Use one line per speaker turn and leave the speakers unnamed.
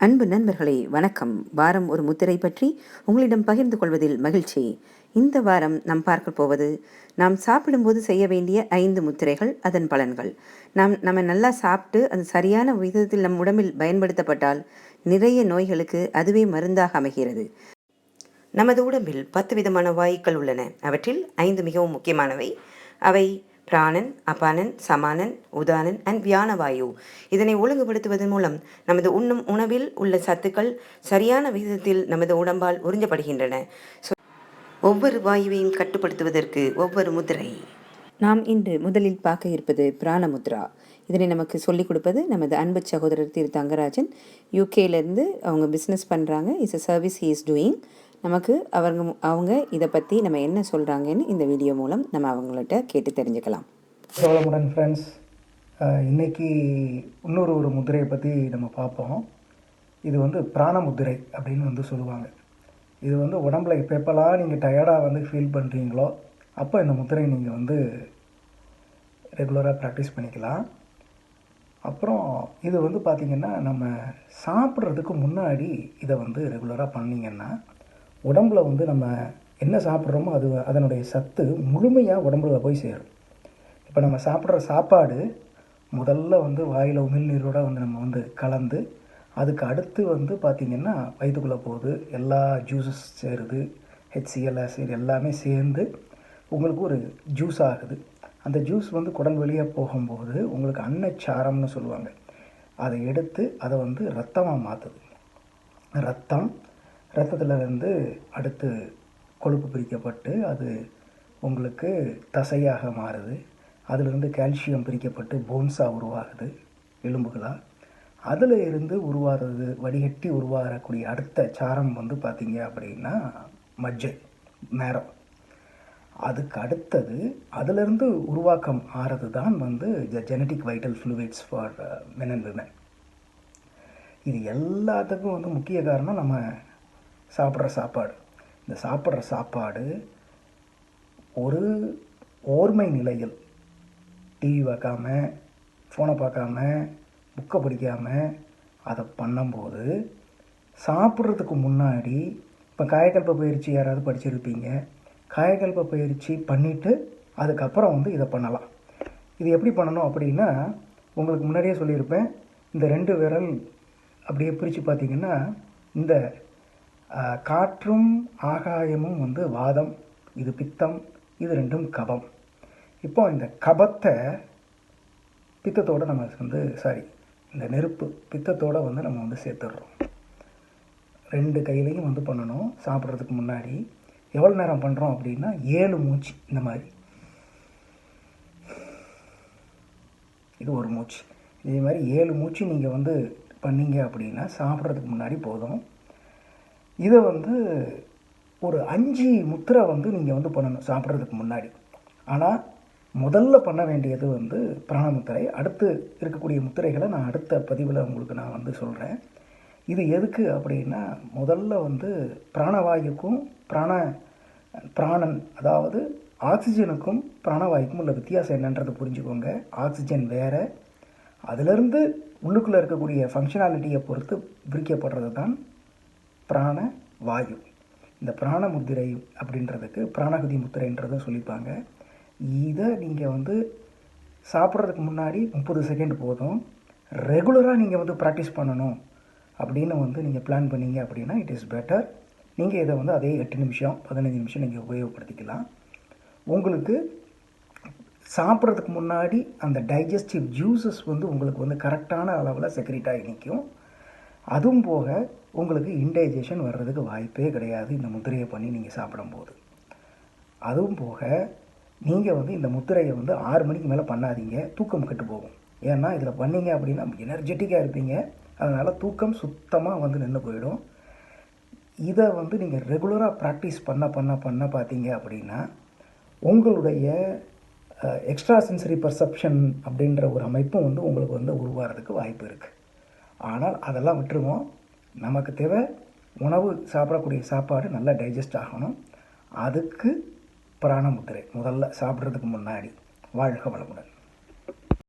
அன்பு நண்பர்களே வணக்கம். வாரம் ஒரு முத்திரை பற்றி உங்களிடம் பகிர்ந்து கொள்வதில் மகிழ்ச்சி. இந்த வாரம் நாம் பார்க்க போவது நாம் சாப்பிடும்போது செய்ய வேண்டிய 5 முத்திரைகள், அதன் பலன்கள். நம்ம நல்லா சாப்பிட்டு அது சரியான விதத்தில் நம் உடம்பில் பயன்படுத்தப்பட்டால் நிறைய நோய்களுக்கு அதுவே மருந்தாக அமைகிறது. நமது உடம்பில் 10 விதமான வாயுக்கள் உள்ளன. அவற்றில் 5 மிகவும் முக்கியமானவை. அவை பிராணன், அபானன், சமானன், உதானன் அண்ட் வியானவாயு. இதனை ஒழுங்குபடுத்துவதன் மூலம் நமது உண்ணும் உணவில் உள்ள சத்துக்கள் சரியான விகிதத்தில் நமது உடம்பால் உறிஞ்சப்படுகின்றன. ஒவ்வொரு வாயுவையும் கட்டுப்படுத்துவதற்கு ஒவ்வொரு முதிரை. நாம் இன்று முதலில் பார்க்க இருப்பது பிராண முத்ரா. இதனை நமக்கு சொல்லிக் கொடுப்பது நமது அன்பு சகோதரர் திரு தங்கராஜன். யூகேலேருந்து அவங்க பிஸ்னஸ் பண்ணுறாங்க. It's a service he is doing. நமக்கு அவங்க இதை பற்றி நம்ம என்ன சொல்கிறாங்கன்னு இந்த வீடியோ மூலம் நம்ம அவங்கள்ட்ட கேட்டு தெரிஞ்சுக்கலாம்.
சோழமுடன் ஃப்ரெண்ட்ஸ், இன்றைக்கி இன்னொரு முத்திரையை பற்றி நம்ம பார்ப்போம். இது பிராண முத்திரை அப்படின்னு சொல்லுவாங்க. இது உடம்புல எப்பெல்லாம் நீங்கள் டயர்டாக ஃபீல் பண்ணுறீங்களோ அப்போ இந்த முத்திரை நீங்கள் ரெகுலராக ப்ராக்டிஸ் பண்ணிக்கலாம். அப்புறம் இது பார்த்திங்கன்னா நம்ம சாப்பிட்றதுக்கு முன்னாடி இதை ரெகுலராக பண்ணிங்கன்னா உடம்புல நம்ம என்ன சாப்பிட்றோமோ அதனுடைய சத்து முழுமையாக உடம்புல போய் சேரும். இப்போ நம்ம சாப்பிட்ற சாப்பாடு முதல்ல வாயில் உமிழ்நீரோட நம்ம கலந்து அதுக்கு அடுத்து பார்த்திங்கன்னா வயிற்றுக்குள்ளே போகுது. எல்லா ஜூஸஸ் சேருது, HCl ஆசிட் எல்லாமே சேர்ந்து உங்களுக்கு ஒரு ஜூஸ் ஆகுது. அந்த ஜூஸ் குடல் வெளியே போகும்போது உங்களுக்கு அன்னச்சாரம்னு சொல்லுவாங்க. அதை எடுத்து அதை ரத்தமாக மாற்றுது. ரத்தத்திலிருந்து அடுத்து கொழுப்பு பிரிக்கப்பட்டு அது உங்களுக்கு தசையாக மாறுது. அதிலிருந்து கால்சியம் பிரிக்கப்பட்டு போன்ஸாக உருவாகுது, எலும்புகளாக. அதில் இருந்து உருவாகிறது, வடிகட்டி உருவாகக்கூடிய அடுத்த சாரம் பார்த்திங்க அப்படின்னா மஜ்ஜை, நேரம். அதுக்கு அடுத்தது அதிலிருந்து உருவாக்கம் ஆகிறது தான் genetic vital fluids for men and women. இது எல்லாத்துக்கும் முக்கிய காரணம் நம்ம சாப்பிட்ற சாப்பாடு. இந்த சாப்பிட்ற சாப்பாடு ஒரு ஓர்மை நிலையில் டிவி பார்க்காம, ஃபோனை பார்க்காம, புக்கை படிக்காமல் அதை பண்ணும்போது சாப்பிட்றதுக்கு முன்னாடி இப்போ காயக்கல்ப பயிற்சி யாராவது படிச்சிருப்பீங்க. காயக்கல்ப பயிற்சி பண்ணிவிட்டு அதுக்கப்புறம் இதை பண்ணலாம். இது எப்படி பண்ணணும் அப்படின்னா உங்களுக்கு முன்னாடியே சொல்லியிருப்பேன். இந்த 2 விரல் அப்படியே பிரித்து பார்த்திங்கன்னா இந்த காற்றும் ஆகாயமும் வாதம், இது பித்தம், இது 2ம் கபம். இப்போ இந்த கபத்தை பித்தத்தோடு நம்ம இந்த நெருப்பு பித்தத்தோடு நம்ம சேர்த்துடுறோம். 2 கையிலையும் பண்ணணும். சாப்பிட்றதுக்கு முன்னாடி எவ்வளோ நேரம் பண்ணுறோம் அப்படின்னா 7 மூச்சு. இந்த மாதிரி இது ஒரு மூச்சு. இதே மாதிரி 7 மூச்சு நீங்கள் பண்ணீங்க அப்படின்னா சாப்பிட்றதுக்கு முன்னாடி போதும். இதை ஒரு 5 முத்திரை நீங்கள் பண்ணணும் சாப்பிட்றதுக்கு முன்னாடி. ஆனால் முதல்ல பண்ண வேண்டியது பிராண முத்திரை. அடுத்து இருக்கக்கூடிய முத்திரைகளை நான் அடுத்த பதிவில் உங்களுக்கு நான் சொல்கிறேன். இது எதுக்கு அப்படின்னா முதல்ல பிராணவாயுக்கும் பிராணன் அதாவது ஆக்சிஜனுக்கும் பிராணவாயுக்கும் உள்ள வித்தியாசம் என்னன்றதை புரிஞ்சுக்கோங்க. ஆக்சிஜன் வேறு, அதிலிருந்து உள்ளுக்குள்ளே இருக்கக்கூடிய ஃபங்க்ஷனாலிட்டியை பொறுத்து பிரிக்கப்படுறது தான் பிராண வாயு. இந்த பிராண முத்திரை அப்படின்றதுக்கு பிராணகதி முத்திரைன்றதும் சொல்லிப்பாங்க. இதை நீங்கள் சாப்பிட்றதுக்கு முன்னாடி 30 செகண்ட் போதும். ரெகுலராக நீங்கள் ப்ராக்டிஸ் பண்ணணும் அப்படின்னு நீங்கள் பிளான் பண்ணீங்க அப்படின்னா இட் இஸ் பெட்டர். நீங்கள் இதை அதே 8 நிமிஷம் 15 நிமிஷம் நீங்கள் உபயோகப்படுத்திக்கலாம். உங்களுக்கு சாப்பிட்றதுக்கு முன்னாடி அந்த டைஜஸ்டிவ் ஜூஸஸ் உங்களுக்கு கரெக்டான அளவில் செக்ரேட் ஆகி நிற்கும். அதுவும் போக உங்களுக்கு இன்டைஜஷன் வர்றதுக்கு வாய்ப்பே கிடையாது இந்த முத்திரையை பண்ணி நீங்கள் சாப்பிடும்போது. அதுவும் போக நீங்கள் இந்த முத்திரையை 6 மணிக்கு மேலே பண்ணாதீங்க, தூக்கம் கெட்டு போகும். ஏன்னா இதில் பண்ணிங்க அப்படின்னா எனர்ஜெட்டிக்காக இருப்பீங்க, அதனால் தூக்கம் சுத்தமாக நின்று போயிடும். இதை நீங்கள் ரெகுலராக ப்ராக்டிஸ் பண்ண பார்த்தீங்க அப்படின்னா உங்களுடைய எக்ஸ்ட்ரா சென்சரி பர்செப்ஷன் அப்படின்ற ஒரு அமைப்பும் உங்களுக்கு உருவாகிறதுக்கு வாய்ப்பு இருக்குது. ஆனால் அதெல்லாம் விட்டுருவோம். நமக்கு தேவை உணவு, சாப்பிடக்கூடிய சாப்பாடு நல்லா டைஜஸ்ட் ஆகணும். அதுக்கு பிராண முத்திரை முதல்ல சாப்பிட்றதுக்கு முன்னாடி. வாழ்க வளமுடன்.